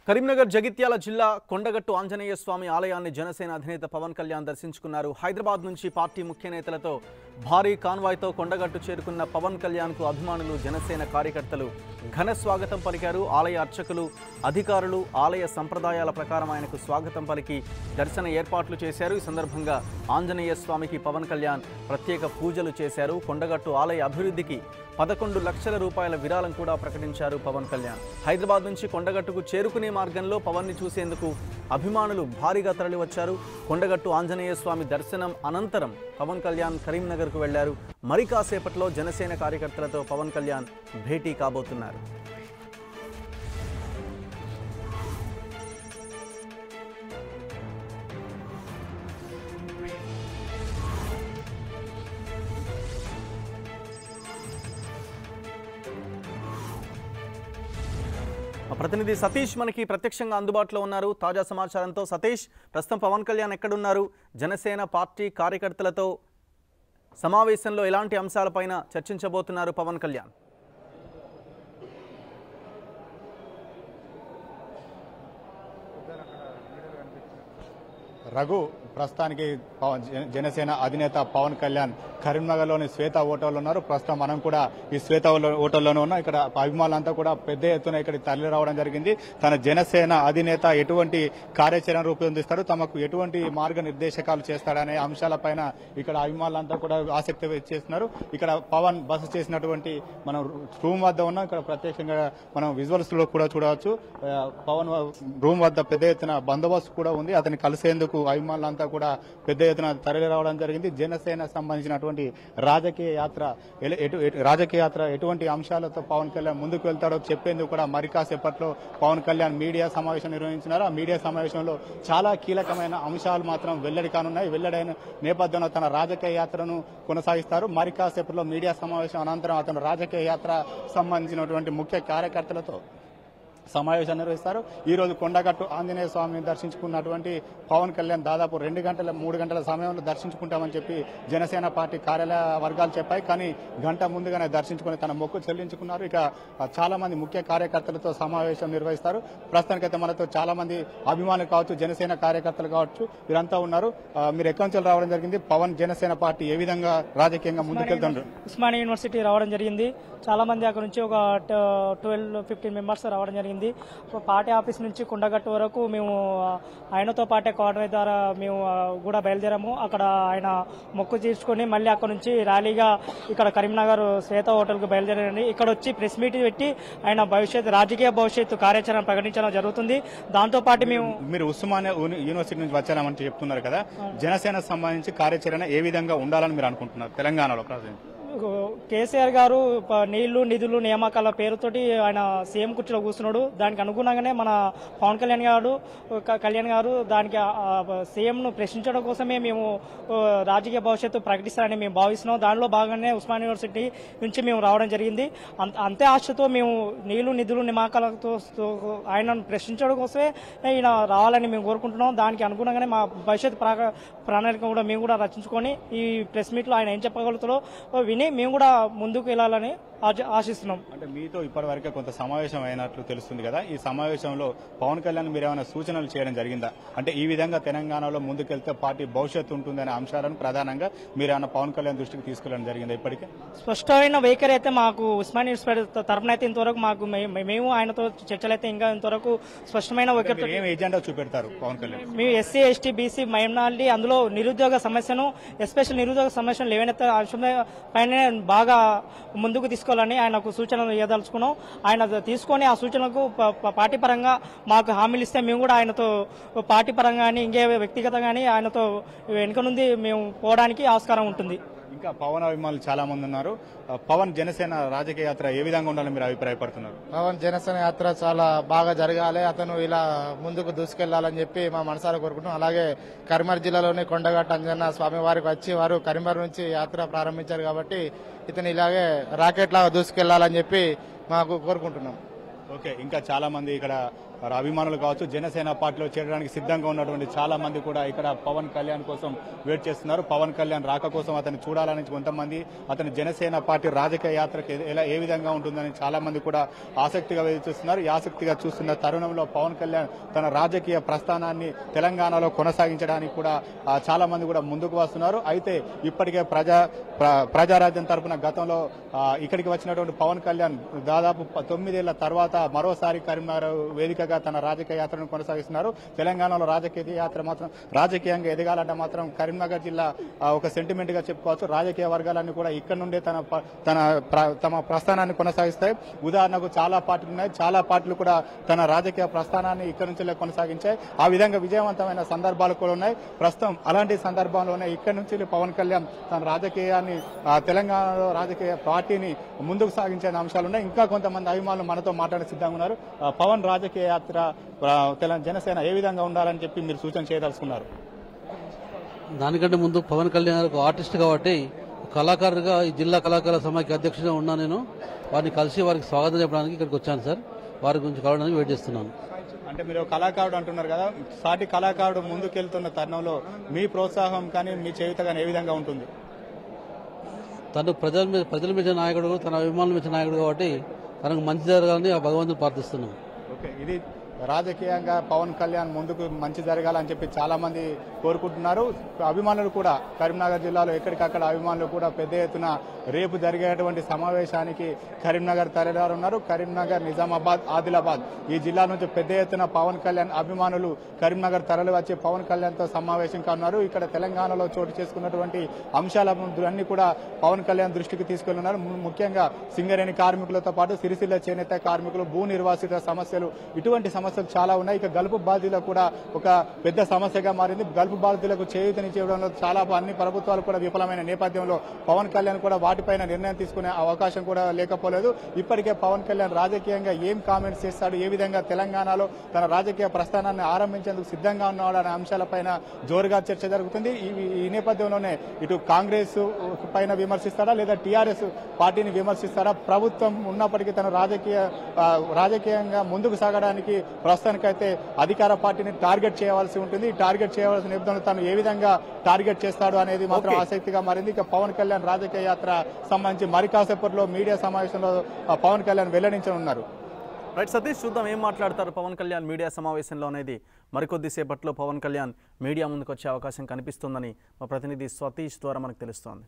కరీంనగర్ జగిత్యాల జిల్లా కొండగట్టు ఆంజనేయ స్వామి ఆలయాన్ని జనసేన అధినేత పవన్ కళ్యాణ్ దర్శించుకున్నారు. హైదరాబాద్ నుంచి పార్టీ ముఖ్య నేతలతో భారీ కాన్వాయ్తో కొండగట్టు చేరుకున్న పవన్ కళ్యాణ్కు అభిమానులు, జనసేన కార్యకర్తలు ఘన స్వాగతం పలికారు. ఆలయ అర్చకులు, అధికారులు ఆలయ సంప్రదాయాల ప్రకారం ఆయనకు స్వాగతం పలికి దర్శన ఏర్పాట్లు చేశారు. ఈ సందర్భంగా ఆంజనేయ స్వామికి పవన్ కళ్యాణ్ ప్రత్యేక పూజలు చేశారు. కొండగట్టు ఆలయ అభివృద్ధికి 11 లక్షల రూపాయల విరాళం కూడా ప్రకటించారు పవన్ కళ్యాణ్. హైదరాబాద్ నుంచి కొండగట్టుకు చేరుకునే మార్గంలో పవన్ ని చూసేందుకు అభిమానులు భారీగా తరలివచ్చారు. కొండగట్టు ఆంజనేయ స్వామి దర్శనం అనంతరం పవన్ కళ్యాణ్ కరీంనగర్కు వెళ్లారు. మరి కాసేపట్లో జనసేన కార్యకర్తలతో పవన్ కళ్యాణ్ భేటీ కాబోతున్నారు. ప్రతినిధి సతీష్ మనకి ప్రత్యక్షంగా అందుబాటులో ఉన్నారు తాజా సమాచారంతో. సతీష్, ప్రస్తుతం పవన్ కళ్యాణ్ ఎక్కడున్నారు? జనసేన పార్టీ కార్యకర్తలతో సమావేశంలో ఎలాంటి అంశాలపైన చర్చించబోతున్నారు పవన్ కళ్యాణ్? రఘు, ప్రస్తుతానికి జనసేన అధినేత పవన్ కళ్యాణ్ కరీంనగర్లోని శ్వేత హోటల్లో ఉన్నారు. ప్రస్తుతం మనం కూడా ఈ శ్వేత హోటల్లోనే ఉన్నాం. ఇక్కడ అభిమానులంతా కూడా పెద్ద ఎత్తున ఇక్కడ తరలి రావడం జరిగింది. తన జనసేన అధినేత ఎటువంటి కార్యాచరణ రూపొందిస్తారు, తమకు ఎటువంటి మార్గనిర్దేశకాలు చేస్తాడనే అంశాలపైన ఇక్కడ అభిమానులంతా కూడా ఆసక్తి చేస్తున్నారు. ఇక్కడ పవన్ బస చేసినటువంటి మనం రూమ్ వద్ద ఉన్నాం. ఇక్కడ ప్రత్యక్షంగా మనం విజువల్స్ లో కూడా చూడవచ్చు. పవన్ రూమ్ వద్ద పెద్ద ఎత్తున బందోబస్తు కూడా ఉంది. అతన్ని కలిసేందుకు అభిమానులంతా కూడా పెద్ద ఎత్తున తరలి రావడం జరిగింది. జనసేన సంబంధించినటువంటి రాజకీయ యాత్ర ఎటువంటి అంశాలతో పవన్ కళ్యాణ్ ముందుకు వెళ్తాడో చెప్పేందుకు కూడా మరి కాసేపట్లో పవన్ కళ్యాణ్ మీడియా సమావేశం నిర్వహించినారు. ఆ మీడియా సమావేశంలో చాలా కీలకమైన అంశాలు మాత్రం వెల్లడి కానున్నాయి. వెల్లడైన నేపథ్యంలో తన రాజకీయ యాత్రను కొనసాగిస్తారు. మరి కాసేపట్లో మీడియా సమావేశం అనంతరం అతను రాజకీయ యాత్ర సంబంధించినటువంటి ముఖ్య కార్యకర్తలతో సమావేశం నిర్వహిస్తారు. ఈ రోజు కొండగట్టు ఆంజనేయ స్వామిని దర్శించుకున్నటువంటి పవన్ కళ్యాణ్ దాదాపు 2-3 గంటల సమయంలో దర్శించుకుంటామని చెప్పి జనసేన పార్టీ కార్యాలయ వర్గాలు చెప్పాయి. కానీ గంట ముందుగానే దర్శించుకుని తన మొక్కు చెల్లించుకున్నారు. ఇక చాలా మంది ముఖ్య కార్యకర్తలతో సమావేశం నిర్వహిస్తారు. ప్రస్తుతానికైతే మనతో చాలా మంది అభిమానులు కావచ్చు, జనసేన కార్యకర్తలు కావచ్చు, వీరంతా ఉన్నారు. మీరు ఎక్కడి నుంచి రావడం జరిగింది? పవన్ జనసేన పార్టీ ఏ విధంగా రాజకీయంగా ముందుకెళ్తున్నారు? ఉస్మానియా యూనివర్సిటీ రావడం జరిగింది. చాలా మంది అక్కడ నుంచి ఒక 12-15 మెంబర్స్ రావడం జరిగింది. పార్టీ ఆఫీస్ నుంచి కొండగట్టు వరకు మేము ఆయనతో పాటే కాన్వాయ్ ద్వారా మేము కూడా బయలుదేరాము. అక్కడ ఆయన మొక్కు తీర్చుకొని మళ్ళీ అక్కడ నుంచి ర్యాలీగా ఇక్కడ కరీంనగర్ శ్వేత హోటల్కు బయలుదేరండి. ఇక్కడ వచ్చి ప్రెస్ మీట్ పెట్టి ఆయన రాజకీయ భవిష్యత్తు కార్యాచరణ ప్రకటించడం జరుగుతుంది. దాంతో పాటు మీరు ఉస్మానియా యూనివర్సిటీ నుంచి వచ్చారని చెప్తున్నారు కదా, జనసేన సంబంధించి కార్యాచరణ ఏ విధంగా ఉండాలని మీరు అనుకుంటున్నారు తెలంగాణలో? కేసీఆర్ గారు నీళ్లు, నిధులు, నియామకాల పేరుతోటి ఆయన సీఎం కుర్చీలో కూర్చున్నాడు. దానికి అనుగుణంగానే మన పవన్ కళ్యాణ్ గారు దానికి సీఎం ను ప్రశ్నించడం కోసమే మేము రాజకీయ భవిష్యత్తు ప్రకటిస్తారని మేము భావిస్తున్నాం. దానిలో భాగంగానే ఉస్మానియా యూనివర్సిటీ నుంచి మేము రావడం జరిగింది. అంతే ఆశతో మేము నీళ్లు, నిధులు, నియామకాలతో ఆయనను ప్రశ్నించడం కోసమే ఈయన రావాలని మేము కోరుకుంటున్నాం. దానికి అనుగుణంగానే మా భవిష్యత్ ప్రణాళిక కూడా మేము కూడా రచించుకొని ఈ ప్రెస్ మీట్ లో ఆయన ఏం చెప్పగలుగుతారో విని మేము కూడా ముందుకు వెళ్లాలని ఆశిస్తున్నాం. అంటే మీతో ఇప్పటి వరకే కొంత సమావేశం అయినట్లు తెలుస్తుంది కదా, ఈ సమావేశంలో పవన్ కళ్యాణ్ మీరు ఏమైనా సూచనలు చేయడం జరిగిందా? అంటే ఈ విధంగా తెలంగాణలో ముందుకెళ్తే పార్టీ భవిష్యత్తు ఉంటుందనే అంశాలను ప్రధానంగా మీరు ఏమైనా పవన్ కళ్యాణ్ దృష్టికి తీసుకెళ్లడం జరిగిందా? ఇప్పటికే స్పష్టమైన వైఖరి అయితే మాకు ఉస్మానియా యూనివర్సిటీ తరఫున అయితే ఇంతవరకు మాకు మేము ఆయనతో చర్చలు అయితే ఇంకా ఇంతవరకు స్పష్టమైన వైఖరితో ఏం ఎజెండా చూపెడతారు పవన్ కళ్యాణ్? మేము ఎస్సీ, ఎస్టీ, బీసీ, మైనారిటీ, అందులో నిరుద్యోగ సమస్యను, ఎస్పెషల్ నిరుద్యోగ సమస్యను లేవనెత్తే అంశం పైన బాగా ముందుకు తీసుకోవాలని ఆయనకు సూచనలు ఇవ్వదలుచుకున్నాం. ఆయన తీసుకొని ఆ సూచనలకు పార్టీ పరంగా మాకు హామీలు ఇస్తే మేము కూడా ఆయనతో పార్టీ పరంగా కానీ ఇంకే వ్యక్తిగతంగా కానీ ఆయనతో వెనుక నుండి మేము పోవడానికి ఆస్కారం ఉంటుంది. ఇంకా పవన్ అభిమానులు చాలా మంది ఉన్నారు. పవన్ జనసేన రాజకీయ యాత్ర ఏ విధంగా ఉండాలని మీరు అభిప్రాయపడుతున్నారు? పవన్ జనసేన యాత్ర చాలా బాగా జరగాలి, అతను ఇలా ముందుకు దూసుకెళ్లాలని చెప్పి మా మనసారా కోరుకుంటున్నాం. అలాగే కరీంనగర్ జిల్లాలోని కొండగట్టు ఆంజనేయ స్వామి వారికి వచ్చి వారు కరీంనగర్ నుంచి యాత్ర ప్రారంభించారు కాబట్టి ఇతను ఇలాగే రాకెట్ లాగా దూసుకెళ్లాలని చెప్పి మాకు కోరుకుంటున్నాం. ఓకే, ఇంకా చాలా మంది ఇక్కడ అభిమానులు కావచ్చు జనసేన పార్టీలో చేరడానికి సిద్ధంగా ఉన్నటువంటి చాలా మంది కూడా ఇక్కడ పవన్ కళ్యాణ్ కోసం వెయిట్ చేస్తున్నారు. పవన్ కళ్యాణ్ రాక కోసం అతన్ని చూడాలని కొంతమంది, అతని జనసేన పార్టీ రాజకీయ యాత్రకు ఏ విధంగా ఉంటుందని చాలా మంది కూడా ఆసక్తిగా చూస్తున్నారు. ఈ ఆసక్తిగా చూస్తున్న తరుణంలో పవన్ కళ్యాణ్ తన రాజకీయ ప్రస్థానాన్ని తెలంగాణలో కొనసాగించడానికి కూడా చాలా మంది కూడా ముందుకు వస్తున్నారు. అయితే ఇప్పటికే ప్రజారాజ్యం తరపున గతంలో ఇక్కడికి వచ్చినటువంటి పవన్ కళ్యాణ్ దాదాపు 9 ఏళ్ల తర్వాత మరోసారి కరీంనగర్ వేదికగా తన రాజకీయ యాత్రను కొనసాగిస్తున్నారు. తెలంగాణలో రాజకీయ యాత్ర మాత్రం రాజకీయంగా ఎదగాలంటే మాత్రం కరీంనగర్ జిల్లా ఒక సెంటిమెంట్ గా చెప్పుకోవచ్చు. రాజకీయ వర్గాలన్నీ కూడా ఇక్కడ నుండే తమ ప్రస్థానాన్ని కొనసాగిస్తాయి. ఉదాహరణకు చాలా పార్టీలు ఉన్నాయి, చాలా పార్టీలు కూడా తన రాజకీయ ప్రస్థానాన్ని ఇక్కడ నుంచి కొనసాగించాయి. ఆ విధంగా విజయవంతమైన సందర్భాలు కూడా ఉన్నాయి. ప్రస్తుతం అలాంటి సందర్భంలోనే ఇక్కడ నుంచి పవన్ కళ్యాణ్ తన రాజకీయాన్ని తెలంగాణలో రాజకీయ పార్టీని ముందుకు సాగించే అంశాలు ఉన్నాయి. ఇంకా కొంతమంది అభిమానులు మనతో మాట్లాడే సిద్ధంగా ఉన్నారు. పవన్ రాజకీయ యాత్ర జనసేన ఏ విధంగా ఉండాలని చెప్పి మీరు సూచన చేయదలుచుకున్నారు? దానికంటే ముందు పవన్ కళ్యాణ్ గారు ఆర్టిస్ట్ కాబట్టి కళాకారుగా ఈ జిల్లా కళాకారుల సమాఖ్య అధ్యక్షుడిగా ఉన్నా నేను వారిని కలిసి వారికి స్వాగతం చెప్పడానికి ఇక్కడికి వచ్చాను సార్. వారి గురించి కలవడానికి వెయిట్ చేస్తున్నాను. అంటే మీరు కళాకారుడు అంటున్నారు కదా, సాటి కళాకారుడు ముందుకెళ్తున్న తరుణంలో మీ ప్రోత్సాహం కానీ మీ చేయుత కానీ ఏ విధంగా ఉంటుంది? తను ప్రజల మీద నాయకుడు, తన అభిమానుల మీద నాయకుడు కాబట్టి తనకు మంచి జరగాలని ఆ భగవంతుని ప్రార్థిస్తున్నాం. ఓకే, ఇది రాజకీయంగా పవన్ కళ్యాణ్ ముందుకు మంచి జరగాలని చెప్పి చాలా మంది కోరుకుంటున్నారు. అభిమానులు కూడా కరీంనగర్ జిల్లాలో ఎక్కడికక్కడ అభిమానులు కూడా పెద్ద ఎత్తున రేపు జరిగేటువంటి సమావేశానికి కరీంనగర్ తరలిరానున్నారు. కరీంనగర్, నిజామాబాద్, ఆదిలాబాద్ ఈ జిల్లా నుంచి పెద్ద ఎత్తున పవన్ కళ్యాణ్ అభిమానులు కరీంనగర్ తరలి వచ్చి పవన్ కళ్యాణ్ తో సమావేశం కానున్నారు. ఇక్కడ తెలంగాణలో చోటు చేసుకున్నటువంటి అంశాలన్నీ కూడా పవన్ కళ్యాణ్ దృష్టికి తీసుకెళ్తున్నారు. ముఖ్యంగా సింగరేణి కార్మికులతో పాటు సిరిసిల్ల చేనేత కార్మికులు, భూ నిర్వాసిత సమస్యలు, ఇటువంటి సమస్యలు చాలా ఉన్నాయి. ఇక గల్ఫ్ బాధితులకు కూడా ఒక పెద్ద సమస్యగా మారింది. గల్ఫ్ బాధితులకు చేయూతనివ్వడంలో చాలా అన్ని ప్రభుత్వాలు కూడా విఫలమైన నేపథ్యంలో పవన్ కళ్యాణ్ కూడా వాటిపైన నిర్ణయం తీసుకునే అవకాశం కూడా లేకపోలేదు. ఇప్పటికే పవన్ కళ్యాణ్ రాజకీయంగా ఏం కామెంట్స్ చేస్తాడు, ఏ విధంగా తెలంగాణలో తన రాజకీయ ప్రస్థానాన్ని ఆరంభించేందుకు సిద్ధంగా ఉన్నాడు అనే అంశాలపైన జోరుగా చర్చ జరుగుతుంది. ఈ నేపథ్యంలోనే ఇటు కాంగ్రెస్ పైన విమర్శిస్తాడా లేదా టీఆర్ఎస్ పార్టీని విమర్శిస్తాడా? ప్రభుత్వం ఉన్నప్పటికీ తన రాజకీయంగా ముందుకు సాగడానికి ప్రస్తుతానికైతే అధికార పార్టీని టార్గెట్ చేయవలసి ఉంటుంది. టార్గెట్ చేయవలసిన నేపథ్యంలో తాను ఏ విధంగా టార్గెట్ చేస్తాడు అనేది మాత్రం ఆసక్తిగా మారింది. ఇక పవన్ కళ్యాణ్ రాజకీయ యాత్ర సంబంధించి మరి కాసేపట్లో మీడియా సమావేశంలో పవన్ కళ్యాణ్ వెల్లడించనున్నారు. రైట్ సతీష్, చూద్దాం ఏం మాట్లాడతారు పవన్ కళ్యాణ్ మీడియా సమావేశంలో అనేది. మరికొద్దిసేపట్లో పవన్ కళ్యాణ్ మీడియా ముందుకు వచ్చే అవకాశం కనిపిస్తుందని మా ప్రతినిధి సతీష్ ద్వారా మనకు తెలుస్తోంది.